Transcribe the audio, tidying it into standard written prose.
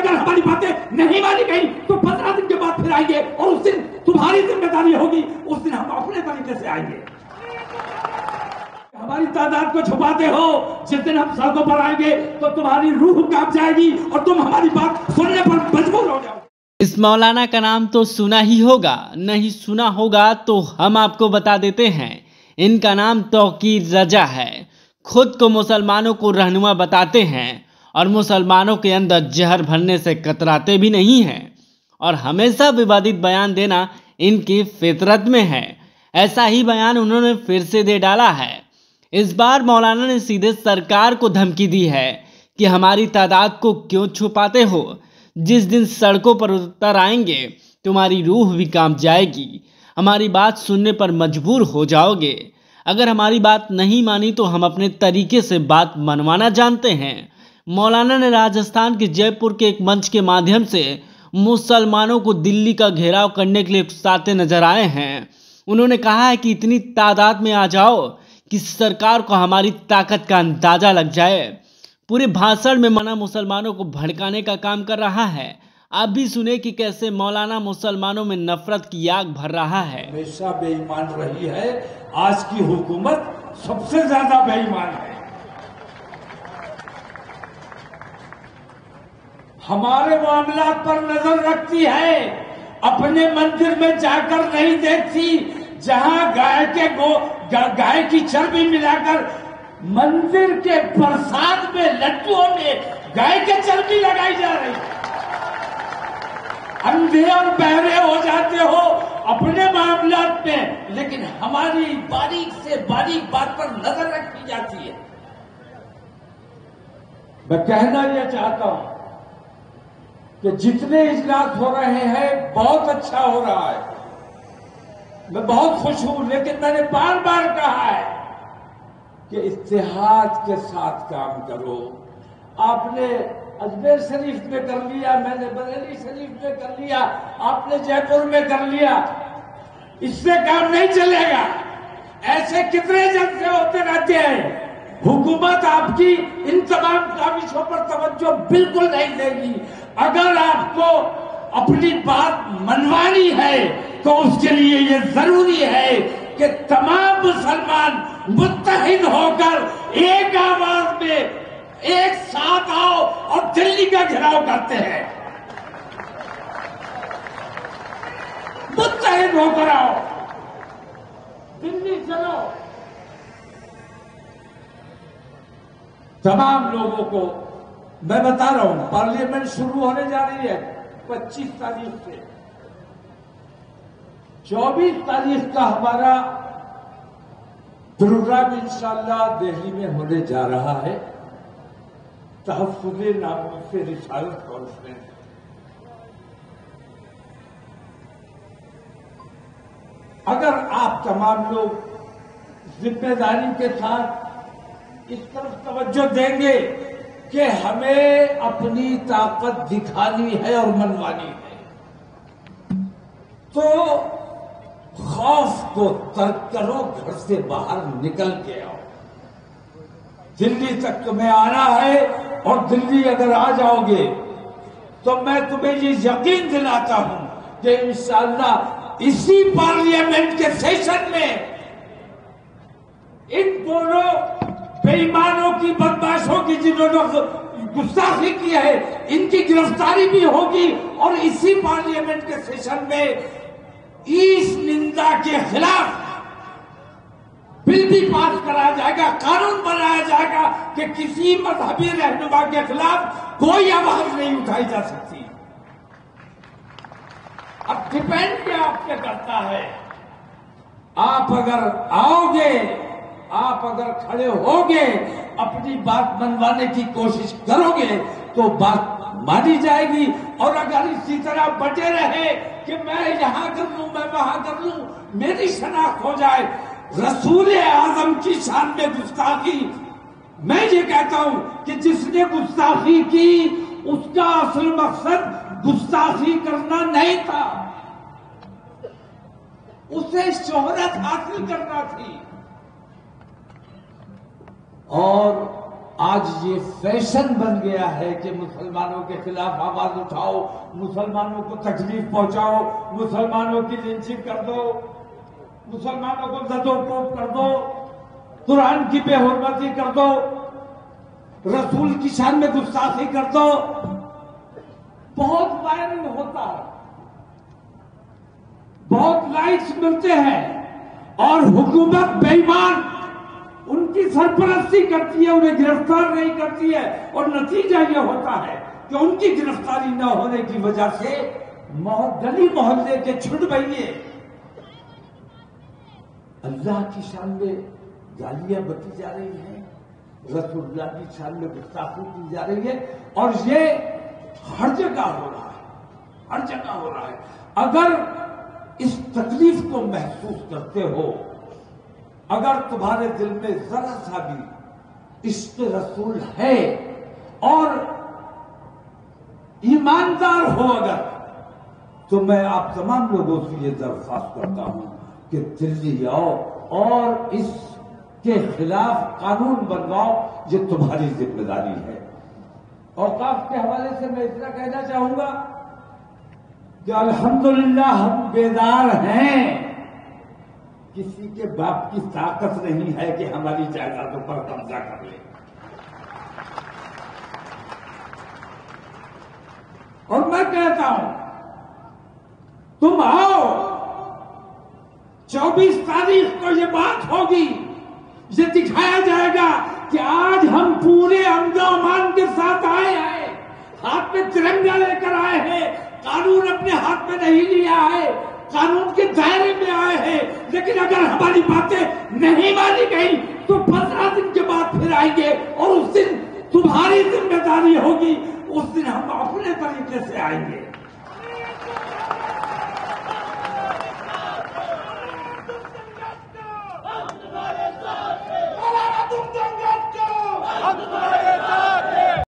अगर हमारी बातें नहीं मानी गई तो 15 दिन के बाद फिर आएंगे और उस दिन तुम्हारी जिम्मेदारी होगी, उस दिन हम अपने तरीके से आएंगे। हमारी तादाद को छुपाते हो, जिस दिन हम सड़कों पर आएंगे तो तुम्हारी रूह कांप जाएगी और तुम हमारी बात सुनने पर मजबूर हो जाओगे। इस मौलाना का नाम तो सुना ही होगा, नहीं सुना होगा तो हम आपको बता देते हैं। इनका नाम तौकीर रजा है। खुद को मुसलमानों को रहनुमा बताते हैं और मुसलमानों के अंदर जहर भरने से कतराते भी नहीं हैं और हमेशा विवादित बयान देना इनकी फितरत में है। ऐसा ही बयान उन्होंने फिर से दे डाला है। इस बार मौलाना ने सीधे सरकार को धमकी दी है कि हमारी तादाद को क्यों छुपाते हो, जिस दिन सड़कों पर उतर आएंगे तुम्हारी रूह भी कांप जाएगी, हमारी बात सुनने पर मजबूर हो जाओगे। अगर हमारी बात नहीं मानी तो हम अपने तरीके से बात मनवाना जानते हैं। मौलाना ने राजस्थान के जयपुर के एक मंच के माध्यम से मुसलमानों को दिल्ली का घेराव करने के लिए उकसाते नजर आए हैं। उन्होंने कहा है कि इतनी तादाद में आ जाओ कि सरकार को हमारी ताकत का अंदाजा लग जाए। पूरे भाषण में मौलाना मुसलमानों को भड़काने का काम कर रहा है। आप भी सुने कि कैसे मौलाना मुसलमानों में नफरत की आग भर रहा है। हमेशा बेईमान रही है, आज की हुकूमत सबसे ज्यादा बेईमान है। हमारे मामलात पर नजर रखती है, अपने मंदिर में जाकर नहीं देखती। जहां गाय की चर्बी मिलाकर मंदिर के प्रसाद में लड्डुओं में गाय की चर्बी लगाई जा रही है। अंधे और बहरे हो जाते हो अपने मामलात में, लेकिन हमारी बारीक से बारीक बात पर नजर रखी जाती है। मैं कहना यह चाहता हूं कि जितने इजलास हो रहे हैं बहुत अच्छा हो रहा है, मैं बहुत खुश हूं, लेकिन मैंने बार बार कहा है कि इत्तेहाद के साथ काम करो। आपने अजमेर शरीफ में कर लिया, मैंने बरेली शरीफ में कर लिया, आपने जयपुर में कर लिया, इससे काम नहीं चलेगा। ऐसे कितने जलसे होते रहते हैं। हुकूमत आपकी इन तमाम काविशों पर तवज्जो बिल्कुल नहीं देगी। अगर आपको अपनी बात मनवानी है तो उसके लिए ये जरूरी है कि तमाम मुसलमान मुत्तहिद होकर एक आवाज में एक साथ आओ और दिल्ली का घेराव करते हैं। मुत्तहिद होकर आओ, दिल्ली चलो। तमाम लोगों को मैं बता रहा हूं, पार्लियामेंट शुरू होने जा रही है 25 तारीख से। 24 तारीख का हमारा प्रोग्राम इंशाअल्लाह दिल्ली में होने जा रहा है। तहफ्फुज़े नामूस रिसालत कॉन्फ्रेंस। अगर आप तमाम लोग जिम्मेदारी के साथ इस तरफ तवज्जो देंगे कि हमें अपनी ताकत दिखानी है और मनवानी है, तो खौफ को तर्क करो, घर से बाहर निकल के आओ। दिल्ली तक तुम्हें आना है और दिल्ली अगर आ जाओगे तो मैं तुम्हें ये यकीन दिलाता हूं कि इंशाअल्लाह इसी पार्लियामेंट के सेशन में इन दोनों बेईमानों की, बदमाशों की, जिन्होंने गुस्ताखी की है, इनकी गिरफ्तारी भी होगी और इसी पार्लियामेंट के सेशन में इस निंदा के खिलाफ बिल भी पास कराया जाएगा, कानून बनाया जाएगा कि किसी मजहबी रहनुमा के खिलाफ कोई आवाज नहीं उठाई जा सकती। अब डिपेंड क्या आपके करता है। आप अगर आओगे, आप अगर खड़े होगे, अपनी बात मनवाने की कोशिश करोगे तो बात मानी जाएगी। और अगर इसी तरह बटे रहे कि मैं यहां कर लूं, मैं वहां कर लूं, मेरी शनाख्त हो जाए, रसूल आजम की शान में गुस्ताखी, मैं ये कहता हूं कि जिसने गुस्ताखी की उसका असल मकसद गुस्ताखी करना नहीं था, उसे शोहरत हासिल करना थी। और آج یہ فیشن بن گیا ہے کہ مسلمانوں کے خلاف آواز اٹھاؤ، مسلمانوں کو تکلیف پہنچاؤ، مسلمانوں کی لنچنگ کر دو، مسلمانوں کو زد و کوب کر دو، قرآن کی بے حرمتی کر دو، رسول کی شان میں گستاخی کر دو. بہت وائرل ہوتا ہے، بہت لائکس ملتے ہیں، اور حکومت بے ایمان ان کی سرپرستی کرتی ہے، انہیں گرفتار نہیں کرتی ہے، اور نتیجہ یہ ہوتا ہے کہ ان کی گرفتاری نہ ہونے کی وجہ سے گلی محلے کے چھٹ بھائیے اللہ کی شان میں گالیاں بکی جا رہی ہیں، رسول اللہ کی شان میں گستاخی کی جا رہی ہے، اور یہ ہر جگہ ہو رہا ہے، ہر جگہ ہو رہا ہے. اگر اس تکلیف کو محسوس کرتے ہو، اگر تمہارے دل میں ذرا سا بھی عشق رسول ہے اور ایماندار ہو اگر، تو میں آپ تمام لوگوں سے یہ درخواست کرتا ہوں کہ دلی آؤ اور اس کے خلاف قانون بنواؤ. یہ تمہاری ذمہ داری ہے. اوقاف کے حوالے سے میں اتنا کہنا چاہوں گا کہ الحمدللہ ہم بیدار ہیں. کسی کے باپ کی طاقت نہیں ہے کہ ہماری جائیدادوں پر قبضہ کر لے. اور میں کہتا ہوں تم آؤ، 24 تاریخ کو یہ بات ہوگی، یہ دکھایا جائے گا کہ آج ہم پورے امن و امان کے ساتھ آئے ہیں، ہاتھ میں ترنگا لے کر آئے ہیں، قانون اپنے ہاتھ میں نہیں لیا ہے، قانون کے دائرے میں آئے ہیں. لیکن اگر ہماری باتیں نہیں مانی گئی تو 15 دن کے بعد پھر آئیں گے، اور اس دن تمہاری ذمہ داری ہوگی، اس دن ہم اپنے طریقے سے آئیں گے. تم